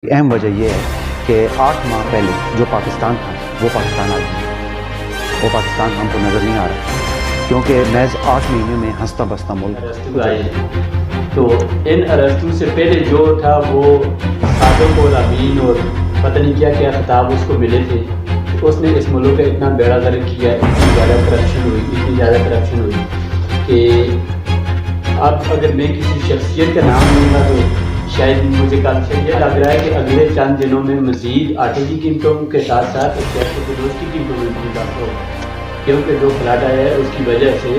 अहम वजह यह है कि 8 माह पहले जो पाकिस्तान था वो पाकिस्तान आज नहीं है। वो पाकिस्तान हमको नज़र नहीं आ रहा, क्योंकि महज 8 महीने में हंसता बसता मुल्क आए। तो इन अरस्तू से पहले जो था वो सादक और अमीन और पता नहीं क्या क्या खिताब उसको मिले थे। तो उसने इस मुल्क का इतना बेड़ा गर्क किया, इतनी ज़्यादा करप्शन हुई कि अब अगर मैं किसी शख्सियत का नाम लूँगा तो शायद मुझे कल से ये लग रहा है कि अगले चंद दिनों में मज़ीद आटे की कीमतों के साथ साथ रोज़ की कीमतों में भी इजाफा होगा, क्योंकि जो फ्लड आया है उसकी वजह से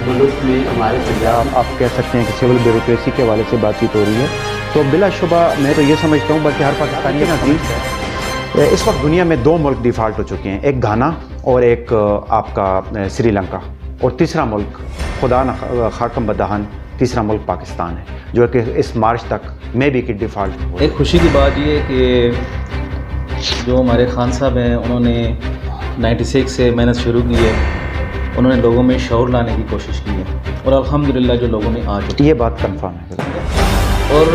मुल्क में हमारे पंजाब आप कह सकते हैं कि सिविल ब्यूरोक्रेसी के हवाले से बातचीत हो रही है। तो बिलाशुबा मैं तो ये समझता हूँ, बल्कि हर पाकिस्तानी ना समझता है, इस वक्त दुनिया में 2 मुल्क डिफ़ाल्ट हो चुके हैं, एक घाना और एक आपका श्रीलंका, और तीसरा मुल्क खुदा न खाकम बदहान तीसरा मुल्क पाकिस्तान है, जो कि इस मार्च तक मे भी कि डिफ़ाल्ट हो। एक खुशी की बात ये है कि जो हमारे खान साहब हैं उन्होंने 96 से मेहनत शुरू की है, उन्होंने लोगों में शऊर लाने की कोशिश की है और अल्हम्दुलिल्लाह जो लोगों में आ चुकी ये बात कंफर्म है। और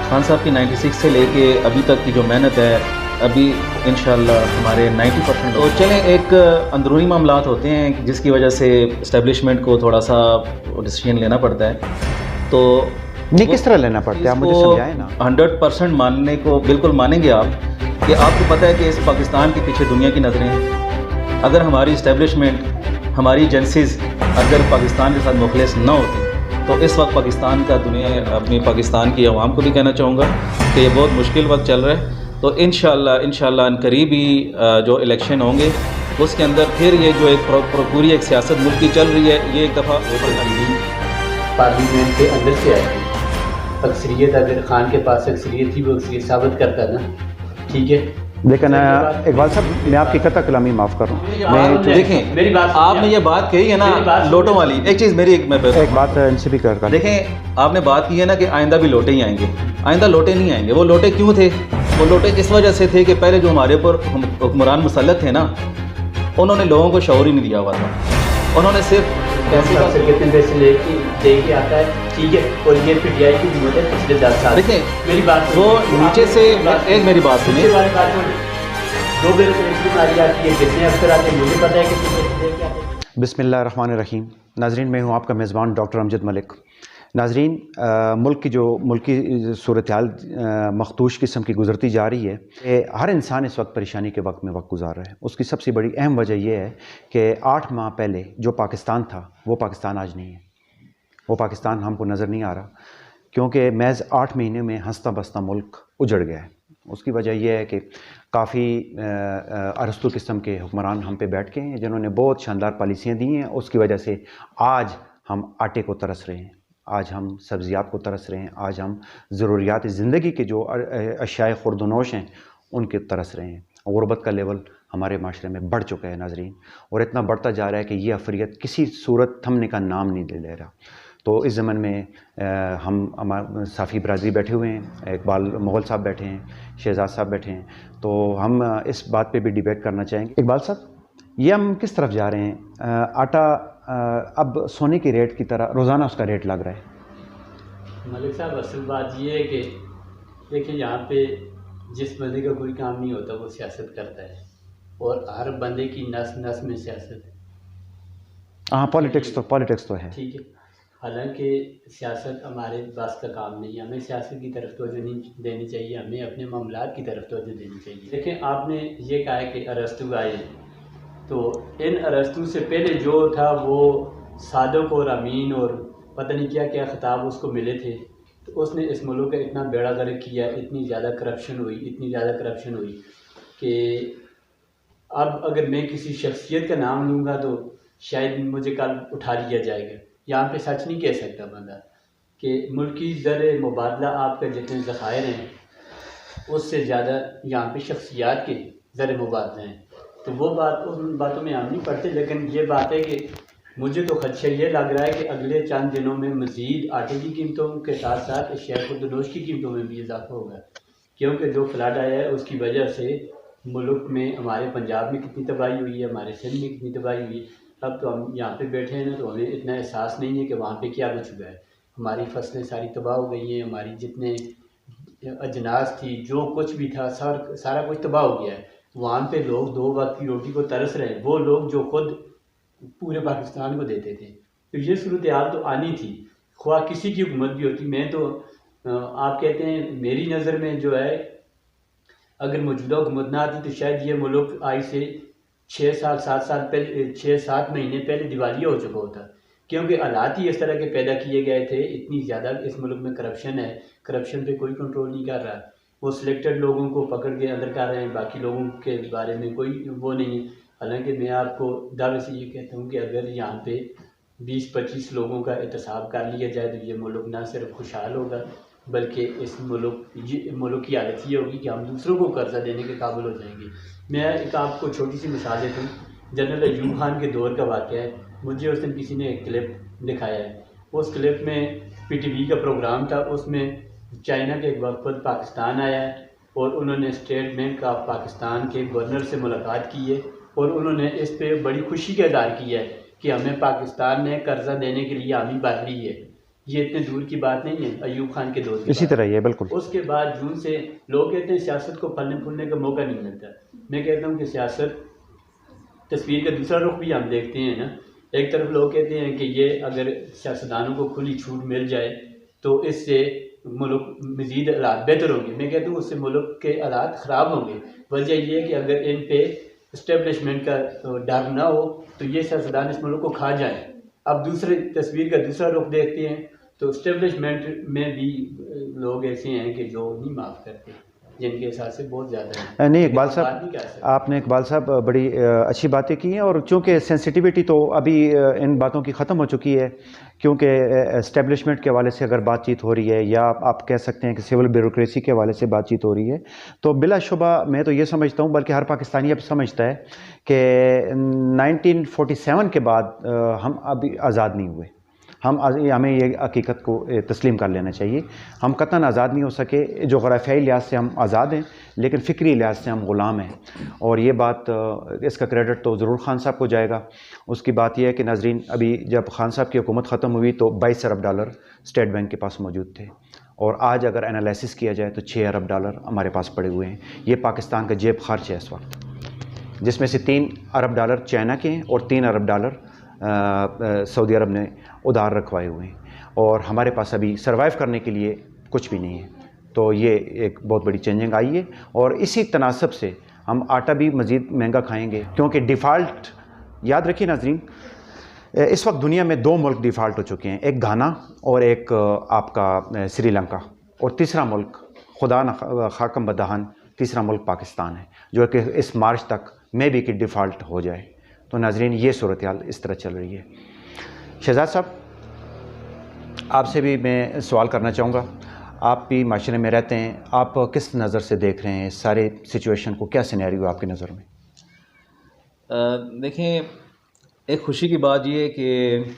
खान साहब की 96 से लेके अभी तक की जो मेहनत है, अभी इंशाल्लाह हमारे 90%। तो चलें, एक अंदरूनी मामलात होते हैं जिसकी वजह से इस्टेब्लिशमेंट को थोड़ा सा डिसीजन लेना पड़ता है। तो नहीं, किस तरह लेना पड़ता है आप मुझे समझाएं ना। 100% मानने को बिल्कुल मानेंगे आप कि आपको पता है कि इस पाकिस्तान के पीछे दुनिया की नज़रें हैं। अगर हमारी इस्टेब्लिशमेंट, हमारी एजेंसीज़ अगर पाकिस्तान के साथ मुखलिस न होती तो इस वक्त पाकिस्तान का अपनी पाकिस्तान की आवाम को भी कहना चाहूँगा कि ये बहुत मुश्किल वक्त चल रहा है। तो इंशाल्लाह करीब ही जो इलेक्शन होंगे उसके अंदर फिर ये जो एक पूरी एक सियासत मुल्क की चल रही है, ये एक दफ़ा पार्लियामेंट के अंदर से आएगी। अक्सरियत अगर खान के पास अक्सरियत थी वो अक्सरियत साबित करता ना, ठीक है। लेकिन इकबाल साहब, मैं आपकी कतई कलामी माफ़ कर रहा हूँ। मैं देखें, मेरी बात आपने ये बात कही है ना लोटों वाली, एक चीज़ मेरी एक बात इनसे भी कर देखें, आपने बात की है ना कि आइंदा भी लोटे ही आएंगे। आइंदा लोटे नहीं आएंगे। वो लोटे क्यों थे? वो लोटे इस वजह से थे कि पहले जो हमारे ऊपर हुक्मरान मुसल्लत थे ना, उन्होंने लोगों को शऊर ही नहीं दिया हुआ था। उन्होंने सिर्फ कितने पैसे लेके आता है, ठीक है, और ये पीटीआई की हिम्मत है पिछले 10 साल। देखें मेरी बात वो नीचे से एक मेरी बात सुनिए। दो बीमारी आती है, कितने अफसर आते हैं मुझे पता है कि बिस्मिल्लाहिर्रहमानिर्रहीम। नाजरीन, मैं हूँ आपका मेज़बान डॉक्टर अमजद मलिक। नाजरीन, मुल्क की सूरत हाल मखदूश किस्म की गुजरती जा रही है कि हर इंसान इस वक्त परेशानी के वक्त में वक्त गुजार रहा है। उसकी सबसे बड़ी अहम वजह यह है कि 8 माह पहले जो पाकिस्तान था वो पाकिस्तान आज नहीं है। वो पाकिस्तान हमको नज़र नहीं आ रहा, क्योंकि महज 8 महीने में हंसता बसता मुल्क उजड़ गया है। उसकी वजह यह है कि काफ़ी अरस्तु किस्म के हुक्मरान हम पे बैठ के हैं, जिन्होंने बहुत शानदार पॉलिसियाँ दी हैं। उसकी वजह से आज हम आटे को तरस रहे हैं, आज हम सब्ज़ियात को तरस रहे हैं, आज हम ज़रूरियात ज़िंदगी के जो अशियाए खुर्दनोश हैं उनके तरस रहे हैं। गुरबत का लेवल हमारे माशरे में बढ़ चुका है नाजरीन, और इतना बढ़ता जा रहा है कि ये अफरियत किसी सूरत थमने का नाम नहीं ले रहा। तो इस ज़मन में हम साफ़ी बरादरी बैठे हुए हैं, इकबाल मुग़ल साहब बैठे हैं, शहजाद साहब बैठे हैं, तो हम इस बात पे भी डिबेट करना चाहेंगे। इकबाल साहब, ये हम किस तरफ जा रहे हैं? आटा अब सोने के रेट की तरह रोज़ाना उसका रेट लग रहा है। मलिक साहब, असल बात ये है कि देखिए, यहाँ पे जिस बंदे का कोई काम नहीं होता वो सियासत करता है, और हर बंदे की नस नस में सियासत है। हाँ, पॉलिटिक्स तो है, ठीक है। हालांकि सियासत हमारे बस का काम नहीं है, हमें सियासत की तरफ तवज्जो नहीं देनी चाहिए, हमें अपने मामलात की तरफ तवज्जो देनी चाहिए। देखें, आपने ये कहा है कि अरस्तु आए, तो इन अरस्तु से पहले जो था वो सादक और अमीन और पता नहीं क्या क्या खिताब उसको मिले थे। तो उसने इस मुल्क का इतना बेड़ा गर्क किया, इतनी ज़्यादा करप्शन हुई कि अब अगर मैं किसी शख्सियत का नाम लूँगा तो शायद मुझे कल उठा लिया जाएगा। यहाँ पे सच नहीं कह सकता बंदा कि मुल्की ज़र मुबादला आपका जितने ज़खायर हैं उससे ज़्यादा यहाँ पे शख्सियात के ज़र मुबादला हैं। तो वो बात, उन बातों में हम नहीं पढ़ते, लेकिन ये बात है कि मुझे तो खदशा ये लग रहा है कि अगले चंद दिनों में मज़ीद आटे की कीमतों के साथ साथ अशिया खुर्दनोश की कीमतों में भी इजाफा होगा, क्योंकि जो फ्लड आया है उसकी वजह से मुल्क में, हमारे पंजाब में कितनी तबाही हुई है, हमारे सिंध में कितनी तबाही हुई है। अब तो हम यहाँ पे बैठे हैं ना, तो हमें इतना एहसास नहीं है कि वहाँ पे क्या कुछ हुआ है। हमारी फसलें सारी तबाह हो गई हैं, हमारी जितने अजनास थी, जो कुछ भी था सारा कुछ तबाह हो गया है। वहाँ पे लोग 2 वक्त की रोटी को तरस रहे हैं, वो लोग जो खुद पूरे पाकिस्तान को देते थे। तो ये सूरत हाल तो आनी थी, ख्वाह किसी की हुकूमत भी होती। मैं तो आप कहते हैं मेरी नज़र में जो है, अगर मौजूदा हुकूमत ना आती तो शायद ये मुल्क आज से 6 साल 7 साल पहले 6-7 महीने पहले दिवालिया हो चुका होता, क्योंकि हालात ही इस तरह के पैदा किए गए थे। इतनी ज़्यादा इस मुल्क में करप्शन है, करप्शन पे कोई कंट्रोल नहीं कर रहा। वो सिलेक्टेड लोगों को पकड़ के अंदर कर रहे हैं, बाकी लोगों के बारे में कोई वो नहीं है। हालांकि मैं आपको दावे से ये कहता हूँ कि अगर यहाँ पे 20-25 लोगों का एहतसाब कर लिया जाए तो ये मुल्क ना सिर्फ खुशहाल होगा, बल्कि इस मुल्क की हालत ये होगी कि हम दूसरों को कर्जा देने के काबिल हो जाएंगे। मैं एक आपको छोटी सी मिसाल देता हूँ। जनरल अयूब खान के दौर का वाक़या है। मुझे उस दिन किसी ने एक क्लिप दिखाया है। उस क्लिप में PTV का प्रोग्राम था, उसमें चाइना के एक वफद पाकिस्तान आया है और उन्होंने स्टेट बैंक ऑफ पाकिस्तान के गवर्नर से मुलाकात की है और उन्होंने इस पे बड़ी खुशी का इज़हार किया है कि हमें पाकिस्तान ने कर्जा देने के लिए हामी भर ली है। ये इतने दूर की बात नहीं है, अयूब खान के दौर की इसी तरह ये बिल्कुल। उसके बाद जून से लोग कहते हैं सियासत को फलने फूलने का मौका नहीं मिलता। मैं कहता हूँ कि सियासत तस्वीर का दूसरा रुख भी हम देखते हैं ना। एक तरफ लोग कहते हैं कि ये अगर सियासतदानों को खुली छूट मिल जाए तो इससे मुल्क मज़ीद हालात बेहतर होंगे। मैं कहता हूँ उससे मुल्क के हालात ख़राब होंगे। वजह यह है कि अगर इन पे इस्टेब्लिशमेंट का डर ना हो तो ये सियासतदान इस मुल्क को खा जाए। अब दूसरी तस्वीर का दूसरा रुख देखते हैं तो इस्टेब्लिशमेंट में भी लोग ऐसे हैं कि जो नहीं माफ़ करते, जिनके हिसाब से बहुत ज़्यादा है। नहीं इकबाल साहब, आपने इकबाल साहब बड़ी अच्छी बातें की हैं और चूँकि सेंसिटिविटी तो अभी इन बातों की ख़त्म हो चुकी है, क्योंकि इस्टेब्लिशमेंट के हवाले से अगर बातचीत हो रही है या आप कह सकते हैं कि सिविल ब्यूरोक्रेसी के हवाले से बातचीत हो रही है, तो बिलाशुबा मैं तो ये समझता हूँ, बल्कि हर पाकिस्तानी अब समझता है कि 1947 के बाद हम अभी आज़ाद नहीं हुए। हमें ये हकीकत को तस्लीम कर लेना चाहिए। हम कतन आज़ाद नहीं हो सके। जोग्राफियाई लिहाज से हम आज़ाद हैं, लेकिन फ़िक्री लिहाज से हम ग़ुलाम हैं। और ये बात, इसका क्रेडिट तो ज़रूर खान साहब को जाएगा। उसकी बात यह है कि नाज़रीन, अभी जब खान साहब की हुकूमत ख़त्म हुई तो 22 अरब डॉलर स्टेट बैंक के पास मौजूद थे, और आज अगर एनालिसिस किया जाए तो 6 अरब डॉलर हमारे पास पड़े हुए हैं। ये पाकिस्तान का जेब खर्च है इस वक्त, जिसमें से 3 अरब डॉलर चाइना के हैं और 3 अरब डॉलर सऊदी अरब ने उधार रखवाए हुए हैं, और हमारे पास अभी सर्वाइव करने के लिए कुछ भी नहीं है। तो ये एक बहुत बड़ी चेंजिंग आई है, और इसी तनासब से हम आटा भी मज़ीद महंगा खाएंगे, क्योंकि डिफ़ॉल्ट, याद रखिए नाज़रीन, इस वक्त दुनिया में 2 मुल्क डिफ़ॉल्ट हो चुके हैं, एक घाना और एक आपका श्रीलंका, और तीसरा मुल्क खुदा न खाकम बदहान तीसरा मुल्क पाकिस्तान है, जो कि इस मार्च तक मे भी कि डिफ़ॉल्ट हो जाए। तो नाज़रीन, ये सूरत हाल इस तरह चल रही है। शहजाद साहब, आपसे भी मैं सवाल करना चाहूँगा। आप भी माशरे में रहते हैं, आप किस नज़र से देख रहे हैं इस सारे सिचुएशन को? क्या सिनेरियो आपकी नज़र में? देखें, एक ख़ुशी की बात ये है कि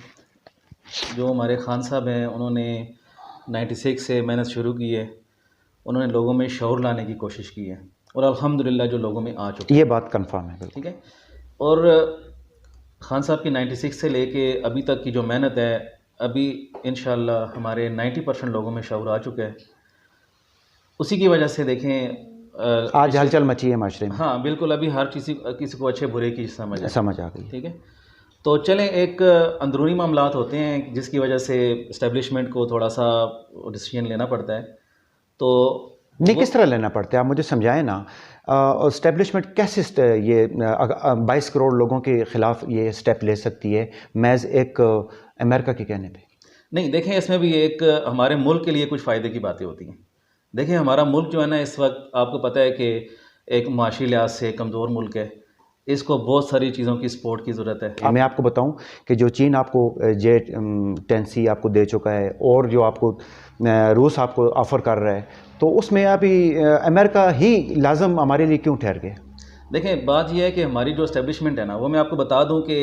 जो हमारे खान साहब हैं, उन्होंने 96 से मेहनत शुरू की है। उन्होंने लोगों में शऊर लाने की कोशिश की है, और अल्हम्दुलिल्लाह जो लोगों में आ चुकी है, ये बात कंफर्म है। ठीक है। और खान साहब की 96 से लेके अभी तक की जो मेहनत है, अभी इंशाअल्लाह हमारे 90% लोगों में शऊर आ चुका है। उसी की वजह से देखें आज हलचल मची है माशरे में। हाँ बिल्कुल, अभी हर किसी को अच्छे बुरे की समझ आ गई। ठीक है। तो चलें, एक अंदरूनी मामलात होते हैं जिसकी वजह से इस्टेब्लिशमेंट को थोड़ा सा डिसीजन लेना पड़ता है। तो नहीं, किस तरह लेना पड़ता है, आप मुझे समझाएं ना। इस्टेब्लिशमेंट कैसे ये 22 करोड़ लोगों के ख़िलाफ़ ये स्टेप ले सकती है महज एक अमेरिका के कहने पे? नहीं, देखें, इसमें भी एक हमारे मुल्क के लिए कुछ फ़ायदे की बातें होती हैं। देखें, हमारा मुल्क जो है ना, इस वक्त आपको पता है कि एक माशी लिहाज से कमज़ोर मुल्क है। इसको बहुत सारी चीज़ों की सपोर्ट की ज़रूरत है। मैं आपको बताऊं कि जो चीन आपको J-10C आपको दे चुका है, और जो आपको रूस आपको ऑफ़र कर रहा है, तो उसमें अभी अमेरिका ही लाजम हमारे लिए क्यों ठहर गया? देखें, बात यह है कि हमारी जो इस्टेब्लिशमेंट है ना, वो मैं आपको बता दूं कि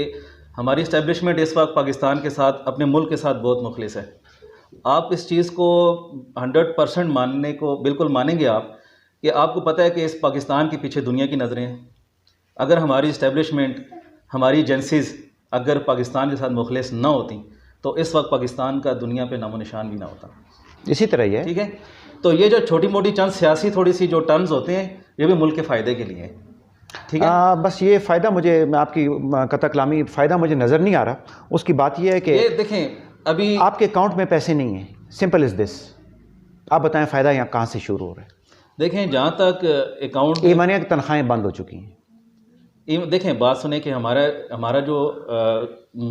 हमारी इस्टेब्लिशमेंट इस वक्त पाकिस्तान के साथ, अपने मुल्क के साथ बहुत मुखलिस है। आप इस चीज़ को 100% मानने को बिल्कुल मानेंगे आप, कि आपको पता है कि इस पाकिस्तान के पीछे दुनिया की नज़रें हैं। अगर हमारी इस्टेब्लिशमेंट, हमारी एजेंसीज़ अगर पाकिस्तान के साथ मुखलिस ना होती तो इस वक्त पाकिस्तान का दुनिया पे नामो निशान भी ना होता। इसी तरह ही है। ठीक है। तो ये जो छोटी मोटी चंद सियासी थोड़ी सी जो टर्म्स होते हैं ये भी मुल्क के फ़ायदे के लिए हैं, ठीक है। बस ये फ़ायदा मुझे, मैं आपकी कथा कलामी फ़ायदा मुझे नज़र नहीं आ रहा। उसकी बात ये है कि ये देखें अभी आपके अकाउंट में पैसे नहीं हैं, सिंपल इज़ दिस। आप बताएं फ़ायदा यहाँ कहाँ से शुरू हो रहा है? देखें जहाँ तक अकाउंट ये मानिए कि तनख्वाहें बंद हो चुकी हैं। देखें बात सुने कि हमारा जो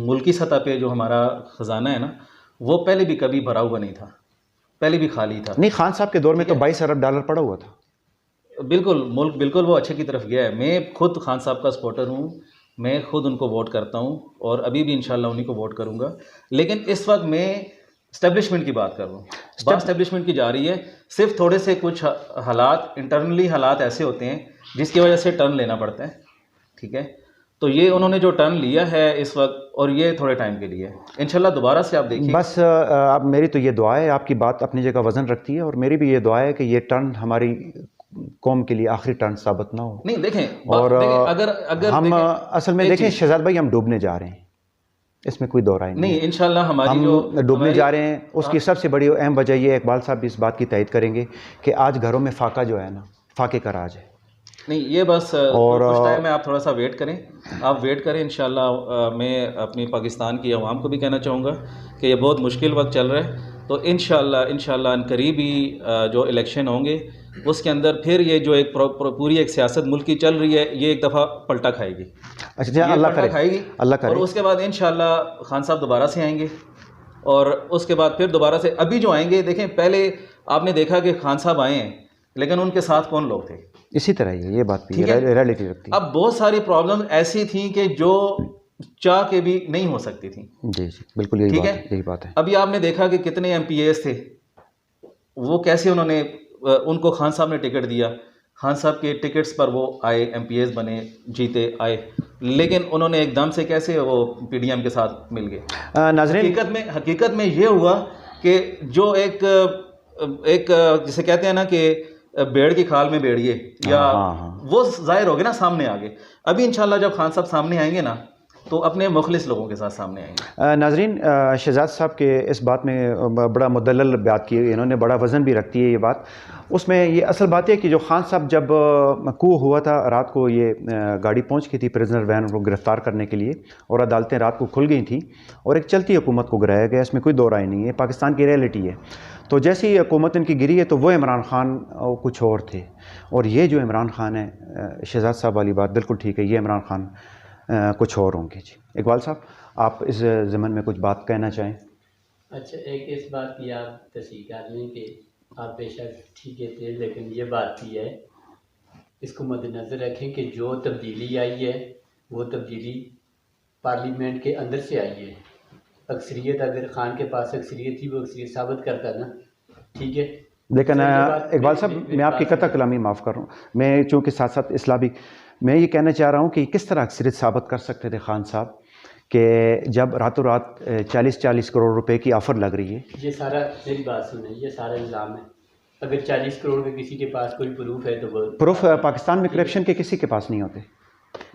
मुल्की सतह पे जो हमारा ख़जाना है ना, वो पहले भी कभी भरा हुआ नहीं था, पहले भी खाली था। नहीं, खान साहब के दौर में तो 22 अरब डॉलर पड़ा हुआ था। बिल्कुल मुल्क बिल्कुल वो अच्छे की तरफ गया है। मैं खुद खान साहब का सपोर्टर हूँ, मैं खुद उनको वोट करता हूँ और अभी भी इंशाल्लाह उन्हीं को वोट करूँगा। लेकिन इस वक्त मैं इस्टेब्लिशमेंट की बात कर रहा हूँ, बात इस्टेब्लिशमेंट की जा रही है। सिर्फ थोड़े से कुछ हालात, इंटरनली हालात ऐसे होते हैं जिसकी वजह से टर्न लेना पड़ता है, ठीक है। तो ये उन्होंने जो टर्न लिया है इस वक्त, और ये थोड़े टाइम के लिए, इंशाल्लाह दोबारा से आप देखिए। बस आप, मेरी तो ये दुआ है, आपकी बात अपनी जगह वज़न रखती है, और मेरी भी ये दुआ है कि ये टर्न हमारी कौम के लिए आखिरी टर्न साबित ना हो। नहीं देखें, और अगर हम असल में देखें शहजाद भाई, हम डूबने जा रहे हैं, इसमें कोई दो राय नहीं। इंशाल्लाह हमारी हम जो डूबने जा रहे हैं, उसकी सबसे बड़ी अहम वजह ये, इकबाल साहब भी इस बात की तायद करेंगे कि आज घरों में फाका जो है ना, फाके का राज है। नहीं, ये बस और कुछ टाइम में आप थोड़ा सा वेट करें, आप वेट करें इंशाल्लाह। मैं अपनी पाकिस्तान की आवाम को भी कहना चाहूँगा कि ये बहुत मुश्किल वक्त चल रहा है, तो इंशाल्लाह करीब ही जो इलेक्शन होंगे उसके अंदर फिर ये जो एक पूरी एक सियासत मुल्क की चल रही है, ये एक दफ़ा पलटा खाएगी। अच्छा, अल्लाह करे, खाएगी, अल्लाह करे। और उसके बाद इंशाल्लाह खान साहब दोबारा से आएंगे, और उसके बाद फिर दोबारा से अभी जो आएंगे, देखें पहले आपने देखा कि खान साहब आए हैं, लेकिन उनके साथ कौन लोग थे? इसी तरह ही ये बात भी रियलिटी रखती है। अब बहुत सारी प्रॉब्लम ऐसी थी कि जो चाह के भी नहीं हो सकती थी। जी जी, बिल्कुल यही बात है। अभी आपने देखा कि कितने MPAs थे, वो कैसे उन्होंने उनको खान साहब ने टिकट दिया, खान साहब के टिकट्स पर वो आए, MPAs बने, जीते आए, लेकिन उन्होंने एकदम से कैसे वो PDM के साथ मिल गए। नाज़रीन, हकीकत में ये हुआ कि जो एक जिसे कहते हैं ना कि भेड़ की खाल में भेड़िए, या वो जाहिर हो गए ना, सामने आ गए। अभी इंशाल्लाह जब खान साहब सामने आएंगे ना, तो अपने मुखलिस लोगों के साथ सामने आएंगे। नाज़रीन, शहजाद साहब के इस बात में बड़ा मुदल्लल बात की, इन्होंने बड़ा वज़न भी रखती है ये बात। उसमें ये असल बात है कि जो खान साहब जब कू हुआ था, रात को ये गाड़ी पहुंच गई थी प्रिजनर वैन को गिरफ़्तार करने के लिए, और अदालतें रात को खुल गई थी, और एक चलती हुकूमत को गिराया गया, इसमें कोई दो राय नहीं है, पाकिस्तान की रियलिटी है। तो जैसे ही हुकूमत इनकी गिरी है, तो वो इमरान खान कुछ और थे, और ये जो इमरान खान है, शहजाद साहब वाली बात बिल्कुल ठीक है, ये इमरान खान कुछ और होंगे। जी इकबाल साहब, आप इस ज़मन में कुछ बात कहना चाहें? अच्छा, एक इस बात की आप तस्दीक कर लें कि आप बेशक ठीक है थे, लेकिन ये बात भी है, इसको मद्देनज़र रखें कि जो तब्दीली आई है वो तब्दीली पार्लियामेंट के अंदर से आई है। अक्सरियत, अगर खान के पास अक्सरियत थी, वो अक्सरियत साबित करता ना, ठीक है। लेकिन इकबाल साहब, मैं आपकी कथा कलामी माफ़ कर रहा हूँ, मैं चूँकि साथ साथ इस्लामी, मैं ये कहना चाह रहा हूँ कि किस तरह अक्सरियत साबित कर सकते थे खान साहब कि जब रातों रात 40 करोड़ रुपए की ऑफ़र लग रही है। ये सारा, मेरी बात सुने, ये सारा इल्ज़ाम है। अगर 40 करोड़ के किसी के पास कोई प्रूफ है, तो वो प्रूफ पाकिस्तान में करप्शन के किसी के पास नहीं होते।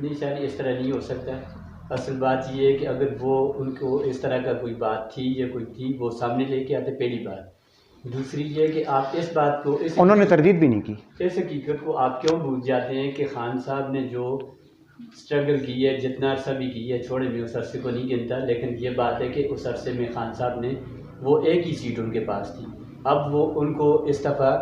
नहीं सर, इस तरह नहीं हो सकता। असल बात ये है कि अगर वो उनको इस तरह का कोई बात थी या कोई थी, वो सामने लेके आते, पहली बात। दूसरी ये कि आप इस बात को, उन्होंने तरदीद भी नहीं की, इस हकीकत को आप क्यों भूल जाते हैं कि खान साहब ने जो स्ट्रगल की है, जितना अरसा भी की है, छोड़े मैं उस अरसे को नहीं गिनता, लेकिन ये बात है कि उस अरसे में खान साहब ने, वो एक ही सीट उनके पास थी, अब वो उनको इस दफ़ा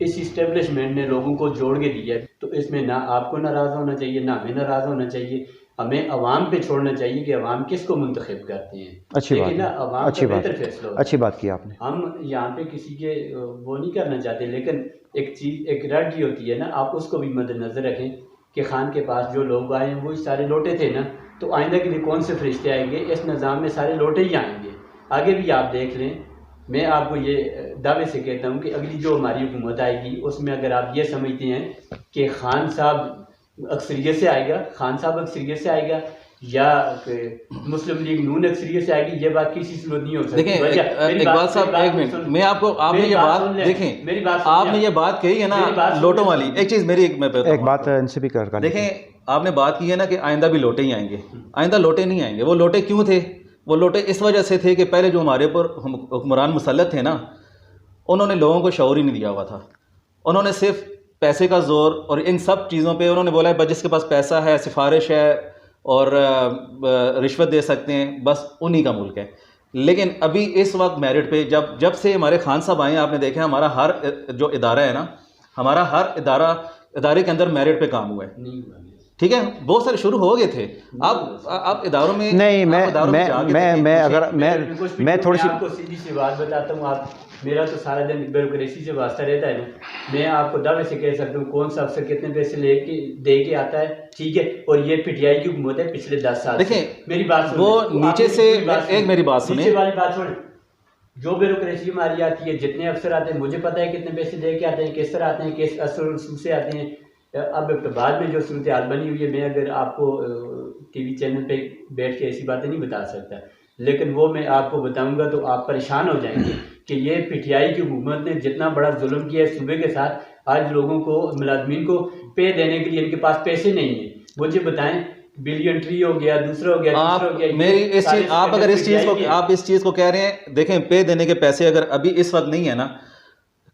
इस इस्टेब्लिशमेंट ने लोगों को जोड़ के दिया, तो इसमें ना आपको नाराज़ होना चाहिए, ना हमें नाराज़ होना चाहिए। हमें अवाम पे छोड़ना चाहिए कि अवाम किसको मुंतखब करते हैं। अच्छी बात है, ना अवाम का बेहतर फैसला होता है। अच्छी बात की आपने। हम यहाँ पे किसी के वो नहीं करना चाहते, लेकिन एक चीज़, एक रट होती है ना, आप उसको भी मद्देनजर रखें कि खान के पास जो लोग आए हैं वो सारे लोटे थे ना, तो आइंदा के लिए कौन से फरिश्ते आएंगे? इस निज़ाम में सारे लोटे ही आएंगे। आगे भी आप देख लें, मैं आपको ये दावे से कहता हूँ कि अगली जो हमारी हुकूमत आएगी, उसमें अगर आप ये समझते हैं कि खान साहब अक्सरियत से आएगा, खान साहब अक्सरियत से आएगा, या मुस्लिम लीग नून अक्सरियत से आएगी, ये बात किसी सूरत नहीं हो सकती। देखें इकबाल साहब, एक मिनट, मैं आपको, आपने ये बात देखें, मेरी बात, आपने ये बात कही है ना लोटों वाली, एक चीज़ मेरी, एक बात इनसे भी कर देखें, आपने बात की है ना कि आइंदा भी लोटे ही आएंगे। आइंदा लोटे नहीं आएंगे। वो लोटे क्यों थे? वो लोटे इस वजह से थे कि पहले जो हमारे ऊपर हुक्मरान मुसल्लत थे ना, उन्होंने लोगों को शऊर ही नहीं दिया हुआ था। उन्होंने सिर्फ पैसे का जोर और इन सब चीज़ों पे उन्होंने बोला है बस जिसके पास पैसा है, सिफारिश है और रिश्वत दे सकते हैं, बस उन्हीं का मुल्क है। लेकिन अभी इस वक्त मेरिट पे जब से हमारे खान साहब आए हैं, आपने देखा हमारा हर जो इदारा है ना, हमारा हर इदारे के अंदर मेरिट पे काम हुआ है। नहीं हुआ। ठीक है, बहुत सारे शुरू हो गए थे। आप इदारों में नहीं, मैं थोड़ी सी आपको सीधी सी बात बताता हूँ। आप मेरा तो सारा दिन ब्यूरोक्रेसी से वास्ता रहता है ना, मैं आपको दावे से कह सकता हूँ कौन सा अफसर कितने पैसे लेके दे के आता है, ठीक है। और ये पीटीआई की हुकूमत है पिछले 10 साल। देखिए मेरी बात सुनो, वो नीचे से एक मेरी बात सुनिए, नीचे वाली बात सुन। जो ब्यूरोक्रेसी हमारी आती है, जितने अफसर आते हैं, मुझे पता है कितने पैसे दे के आते हैं, किस तरह आते हैं, किस असर से आते हैं। अब बाद में जो सूरत हाल बनी हुई है, मैं अगर आपको टीवी चैनल पे बैठ के ऐसी बातें नहीं बता सकता, लेकिन वो मैं आपको बताऊंगा तो आप परेशान हो जाएंगे कि ये पीटीआई की हुकूमत ने जितना बड़ा जुल्म किया है सूबे के साथ। आज लोगों को, मुलाजमीन को पे देने के लिए इनके पास पैसे नहीं है। मुझे बताएं, बिलियन ट्री हो गया, दूसरा हो गया, तीसरा हो गया। मेरी इस चीज आप अगर इस चीज को आप इस चीज को कह रहे हैं, देखें पे देने के पैसे अगर अभी इस वक्त नहीं है ना,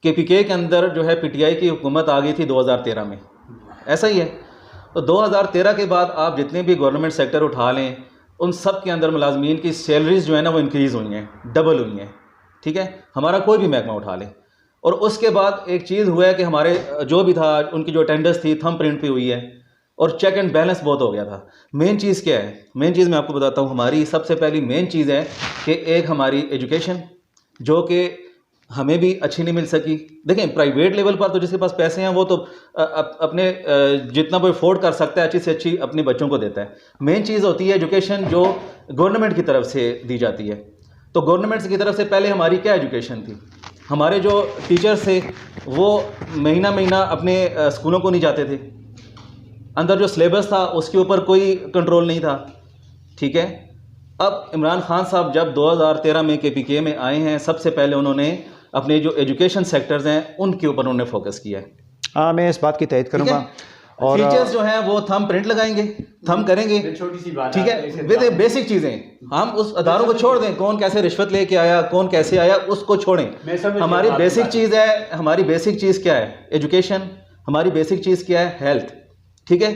केपीके के अंदर जो है पीटीआई की हुकूमत आ गई थी 2013 में, ऐसा ही है। तो 2013 के बाद आप जितने भी गवर्नमेंट सेक्टर उठा लें, उन सब के अंदर मुलाजमीन की सैलरीज जो है ना वो इंक्रीज़ हुई हैं, डबल हुई हैं। ठीक है, हमारा कोई भी महकमा उठा लें। और उसके बाद एक चीज़ हुआ है कि हमारे जो भी था, उनकी जो अटेंडेंस थी थंब प्रिंट पे हुई है और चेक एंड बैलेंस बहुत हो गया था। मेन चीज़ क्या है? मेन चीज़ मैं आपको बताता हूँ। हमारी सबसे पहली मेन चीज़ है कि एक हमारी एजुकेशन जो कि हमें भी अच्छी नहीं मिल सकी। देखें, प्राइवेट लेवल पर तो जिसके पास पैसे हैं वो तो अपने जितना वो अफोर्ड कर सकता है अच्छी से अच्छी अपने बच्चों को देता है। मेन चीज़ होती है एजुकेशन जो गवर्नमेंट की तरफ से दी जाती है। तो गवर्नमेंट की तरफ से पहले हमारी क्या एजुकेशन थी? हमारे जो टीचर्स थे वो महीना महीना अपने स्कूलों को नहीं जाते थे, अंदर जो सिलेबस था उसके ऊपर कोई कंट्रोल नहीं था। ठीक है, अब इमरान खान साहब जब 2013 में केपीके में आए हैं, सबसे पहले उन्होंने अपने जो एजुकेशन सेक्टर्स हैं उनके ऊपर उन्होंने फोकस किया है। हाँ, मैं इस बात की तयद करूँगा। और टीचर्स जो हैं वो थंब प्रिंट लगाएंगे, थंब करेंगे, छोटी सी बात, ठीक है, वे बेसिक चीज़ें। हम उस अदारों को छोड़ दें, कौन कैसे रिश्वत लेके आया, कौन कैसे आया, उसको छोड़ें। हमारी बेसिक चीज़ है, हमारी बेसिक चीज़ क्या है? एजुकेशन। हमारी बेसिक चीज़ क्या है? हेल्थ। ठीक है,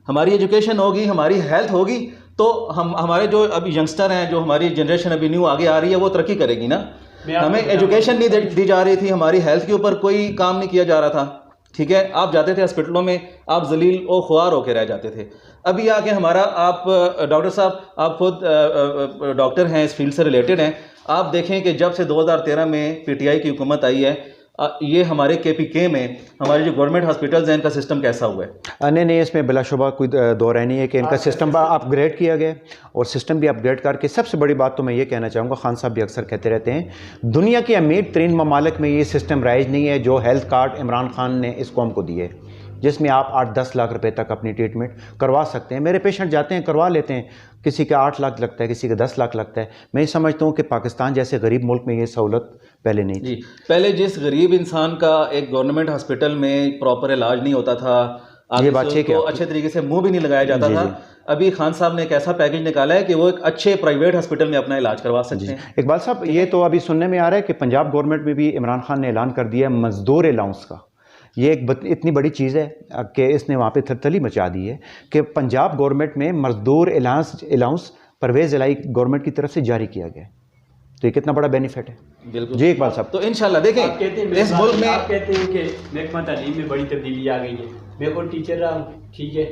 हमारी एजुकेशन होगी, हमारी हेल्थ होगी तो हमारे जो अभी यंगस्टर हैं, जो हमारी जनरेशन अभी न्यू आगे आ रही है, वो तरक्की करेगी ना। हमें एजुकेशन नहीं दी जा रही थी, हमारी हेल्थ के ऊपर कोई काम नहीं किया जा रहा था। ठीक है, आप जाते थे हॉस्पिटलों में, आप जलील और ख्वार होकर रह जाते थे। अभी आके हमारा, आप डॉक्टर साहब, आप खुद डॉक्टर हैं, इस फील्ड से रिलेटेड हैं, आप देखें कि जब से 2013 में पीटीआई की हुकूमत आई है, ये हमारे केपीके में हमारे जो गवर्नमेंट हॉस्पिटल्स हैं इनका सिस्टम कैसा हुआ है? नहीं, इसमें बिलाशुबा कोई दो राय नहीं है कि इनका सिस्टम अपग्रेड किया गया और सिस्टम भी अपग्रेड करके। सबसे बड़ी बात तो मैं ये कहना चाहूँगा, खान साहब भी अक्सर कहते रहते हैं, दुनिया के अमीर तरीन ममालिक में ये सिस्टम राइज नहीं है जो हेल्थ कार्ड इमरान खान ने इस कौम को दिए, जिसमें आप 8-10 लाख रुपए तक अपनी ट्रीटमेंट करवा सकते हैं। मेरे पेशेंट जाते हैं, करवा लेते हैं, किसी का 8 लाख लगता है, किसी का 10 लाख लगता है। मैं समझता हूँ कि पाकिस्तान जैसे गरीब मुल्क में ये सहूलत पहले नहीं थी। पहले जिस गरीब इंसान का एक गवर्नमेंट हॉस्पिटल में प्रॉपर इलाज नहीं होता था, ये बात ठीक है, अच्छे तरीके से मुंह भी नहीं लगाया जाता था। अभी खान साहब ने एक ऐसा पैकेज निकाला है कि वो एक अच्छे प्राइवेट हॉस्पिटल में अपना इलाज करवा सकते हैं। इकबाल साहब, ये तो अभी सुनने में आ रहा है कि पंजाब गवर्नमेंट में भी इमरान खान ने ऐलान कर दिया मजदूर अलाउंस का। ये एक इतनी बड़ी चीज़ है कि इसने वहाँ पे थरथली मचा दी है कि पंजाब गवर्नमेंट में मजदूर अलाउंस परवेज़ इलाही गवर्नमेंट की तरफ से जारी किया गया। तो ये कितना बड़ा बेनिफिट है। बिल्कुल जी इकबाल साहब, तो इंशाल्लाह देखें इस मुल्क में, आप कहते हैं कि महकमा तालीम में बड़ी तब्दीली आ गई है। मैं खुद टीचर रहा हूँ, ठीक है,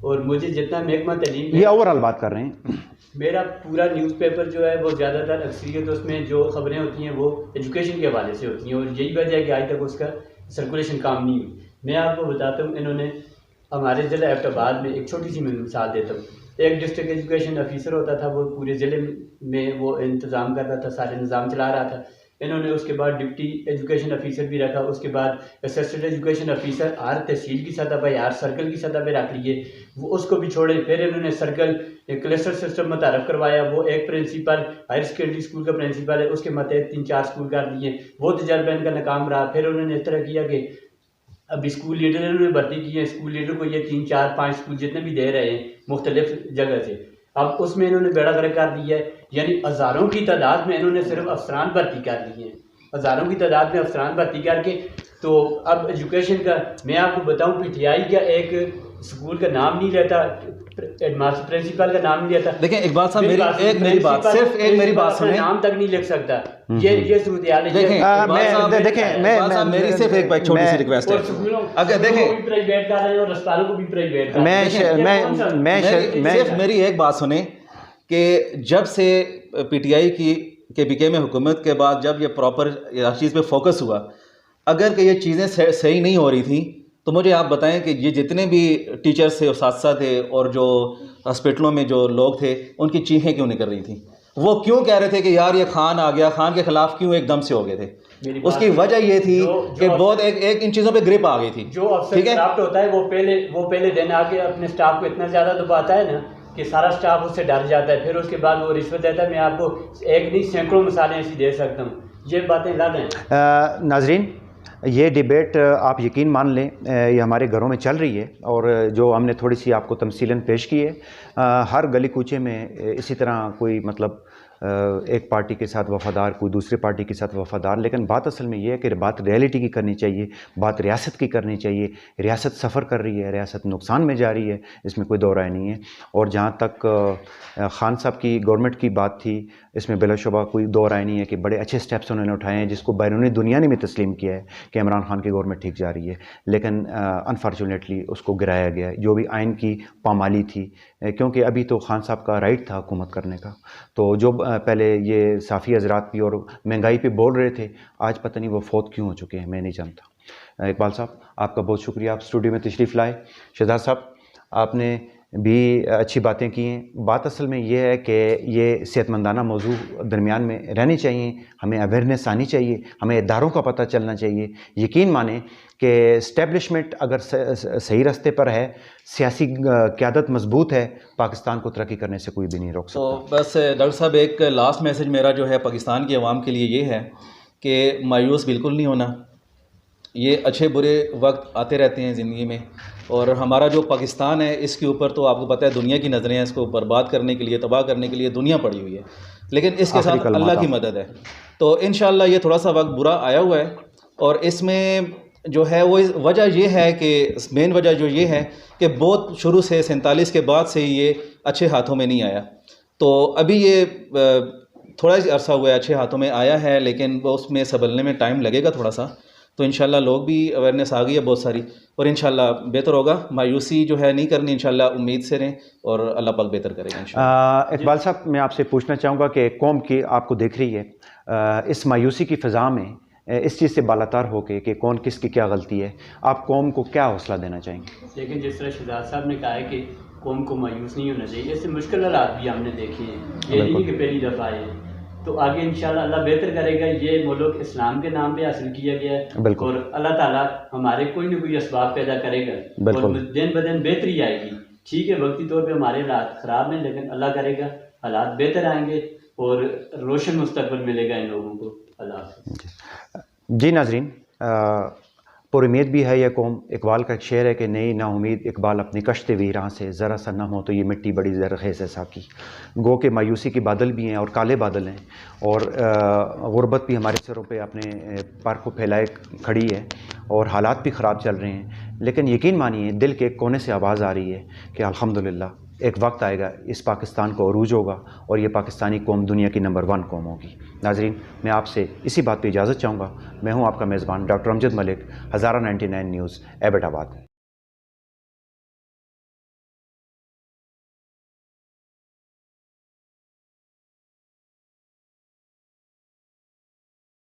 और मुझे जितना महकमा तालीम, ये ओवरऑल बात कर रहे हैं, मेरा पूरा न्यूज़पेपर जो है वो ज़्यादातर अक्सरियत उसमें जो खबरें होती हैं वो एजुकेशन के हवाले से होती हैं, और यही वजह है कि आज तक उसका सर्कुलेशन काम नहीं हुई। मैं आपको बताता हूँ, इन्होंने हमारे ज़िला एबटाबाद में एक छोटी सी मिसाल देता हूँ। एक डिस्ट्रिक्ट एजुकेशन ऑफिसर होता था, वो पूरे ज़िले में वो इंतज़ाम करता था, सारे निज़ाम चला रहा था। इन्होंने उसके बाद डिप्टी एजुकेशन ऑफिसर भी रखा, उसके बाद असिस्टेंट एजुकेशन ऑफिसर हर तहसील की सतह पर, हर सर्कल की सतह पर रख लिए, वो उसको भी छोड़े। फिर इन्होंने सर्कल क्लस्टर सिस्टम मुतारफ़ करवाया, वो एक प्रिंसिपल हायर सेकेंडरी स्कूल का प्रिंसिपल है, उसके मतहत 3-4 स्कूल कर दिए। वो तजर्बा इनका नाकाम रहा। फिर उन्होंने इस तरह किया कि अब स्कूल लीडर इन्होंने भर्ती किए हैं, स्कूल लीडर को ये 3-4-5 स्कूल जितने भी दे रहे हैं मुख्तलिफ जगह से, अब उसमें इन्होंने बेड़ा गर्क कर दिया है। यानी हज़ारों की तादाद में इन्होंने सिर्फ अफसरान भर्ती कर लिए हैं, हज़ारों की तादाद में अफसरान भर्ती करके। तो अब एजुकेशन का मैं आपको बताऊं, पीटीआई का एक स्कूल का नाम नहीं लेता, हेडमास्टर प्रिंसिपल का नाम नहीं लेता। देखें इकबाल साहब, मेरी बात सिर्फ एक मेरी बात सुने, नाम तक नहीं लिख सकता। ये सूरत हाल है। मेरी सिर्फ एक छोटी सी रिक्वेस्ट है, अगर देखें प्राइवेट कर रहे हैं और अस्पतालों को भी प्राइवेट कर रहे हैं। सिर्फ मेरी एक बात सुने कि जब से पीटीआई की केपीके में हुकूमत के बाद जब ये प्रॉपर इस चीज़ पे फोकस हुआ, अगर कि ये चीज़ें सही नहीं हो रही थी तो मुझे आप बताएं कि ये जितने भी टीचर्स थे, उस्ताद थे और जो हॉस्पिटलों में जो लोग थे, उनकी चीखें क्यों नहीं कर रही थी? वो क्यों कह रहे थे कि यार ये खान आ गया, खान के खिलाफ क्यों एकदम से हो गए थे? उसकी वजह ये थी कि बहुत एक इन चीज़ों पे ग्रिप आ गई थी। जो अफसर क्राफ्ट होता है वो पहले दिन आके अपने स्टाफ को इतना ज़्यादा दबाता है ना कि सारा स्टाफ उससे डर जाता है, फिर उसके बाद वो रिश्वत देता है। मैं आपको एक नहीं सैकड़ों मिसालें ऐसी दे सकता हूँ, ये बातें याद हैं। नाजरीन, ये डिबेट आप यकीन मान लें ये हमारे घरों में चल रही है और जो हमने थोड़ी सी आपको तमसीलन पेश की है, हर गली कूचे में इसी तरह कोई मतलब एक पार्टी के साथ वफ़ादार, कोई दूसरी पार्टी के साथ वफ़ादार, लेकिन बात असल में ये है कि बात रियलिटी की करनी चाहिए, बात रियासत की करनी चाहिए। रियासत सफ़र कर रही है, रियासत नुकसान में जा रही है, इसमें कोई दो राय नहीं है। और जहाँ तक खान साहब की गवर्नमेंट की बात थी, इसमें बिलाशुबा कोई दो राय नहीं है कि बड़े अच्छे स्टेप्स उन्होंने उठाए हैं, जिसको बैरूनी दुनिया ने भी तस्लीम किया है कि इमरान खान की गवर्नमेंट ठीक जा रही है, लेकिन अनफॉर्चुनेटली उसको गिराया गया, जो भी आइन की पामाली थी, क्योंकि अभी तो खान साहब का राइट था हुकूमत करने का। तो जो पहले ये साफ़ी हजरात भी और महंगाई पे बोल रहे थे, आज पता नहीं वो फौत क्यों हो चुके हैं, मैं नहीं जानता। इकबाल साहब, आपका बहुत शुक्रिया, आप स्टूडियो में तशरीफ़ लाए। शहजाद साहब, आपने भी अच्छी बातें की हैं। बात असल में ये है कि ये सेहतमंदाना मौजू दरमियान में रहनी चाहिए, हमें अवेयरनेस आनी चाहिए, हमें इदारों का पता चलना चाहिए। यकीन माने कि इस्टेब्लिशमेंट अगर सही रास्ते पर है, सियासी क़यादत मजबूत है, पाकिस्तान को तरक्की करने से कोई भी नहीं रोक सकता। तो बस डॉक्टर साहब, एक लास्ट मैसेज मेरा जो है पाकिस्तान की आवाम के लिए ये है कि मायूस बिल्कुल नहीं होना। ये अच्छे बुरे वक्त आते रहते हैं ज़िंदगी में, और हमारा जो पाकिस्तान है इसके ऊपर तो आपको पता है दुनिया की नज़रें हैं, इसको बर्बाद करने के लिए, तबाह करने के लिए दुनिया पड़ी हुई है, लेकिन इसके साथ अल्लाह की मदद है। तो इंशाअल्लाह ये थोड़ा सा वक्त बुरा आया हुआ है, और इसमें जो है वो वजह ये है कि मेन वजह जो ये है कि बहुत शुरू से 47 के बाद से ये अच्छे हाथों में नहीं आया। तो अभी ये थोड़ा सा अरसा हुआ है अच्छे हाथों में आया है, लेकिन वो उसमें संभलने में टाइम लगेगा थोड़ा सा। तो इंशाल्लाह लोग भी अवेयरनेस आ गई है बहुत सारी, और इंशाल्लाह बेहतर होगा। मायूसी जो है नहीं करनी, इंशाल्लाह उम्मीद से रहें और अल्लाह पाक बेहतर करेगा इंशाल्लाह। इकबाल साहब, मैं आपसे पूछना चाहूँगा कि कौम की आपको देख रही है इस मायूसी की फ़िज़ा में, इस चीज़ से बालातार होके कि कौन किसकी क्या गलती है, आप कौम को क्या हौसला देना चाहेंगे? लेकिन जिस तरह शहजाद साहब ने कहा है कि कौम को मायूस नहीं होना चाहिए, इससे मुश्किल हालात भी हमने देखे हैं, ये नहीं कि पहली दफ़ा है। तो आगे इंशाल्लाह अल्लाह बेहतर करेगा। ये मुल्क इस्लाम के नाम पे हासिल किया गया है, और अल्लाह ताला हमारे कोई ना कोई असबाब पैदा करेगा और दिन ब दिन बेहतरी आएगी। ठीक है, वक्ती तौर पे हमारे हालात ख़राब हैं, लेकिन अल्लाह करेगा हालात बेहतर आएंगे और रोशन मुस्तकबिल मिलेगा इन लोगों को। अल्लाह। जी नाजरीन, पुरुम्मीद भी है यह कौम। इकबाल का एक शेर है कि नई नाउमीद इकबाल अपनी कश्ते वीरां से, ज़रा सा नम हो तो ये मिट्टी बड़ी ज़रख़ेज़ है साकी। गो के मायूसी के बादल भी हैं और काले बादल हैं, और गुर्बत भी हमारे सरों पे अपने पर को फैलाए खड़ी है, और हालात भी ख़राब चल रहे हैं। लेकिन यकीन मानिए, दिल के एक कोने से आवाज़ आ रही है कि अल्हम्दुलिल्लाह एक वक्त आएगा, इस पाकिस्तान को अरूज होगा और ये पाकिस्तानी कौम दुनिया की नंबर 1 कौम होगी। नाजरीन, मैं आपसे इसी बात पे इजाज़त चाहूँगा। मैं हूँ आपका मेज़बान डॉक्टर अमजद मलिक, हज़ारा 99 न्यूज़, एबटाबाद।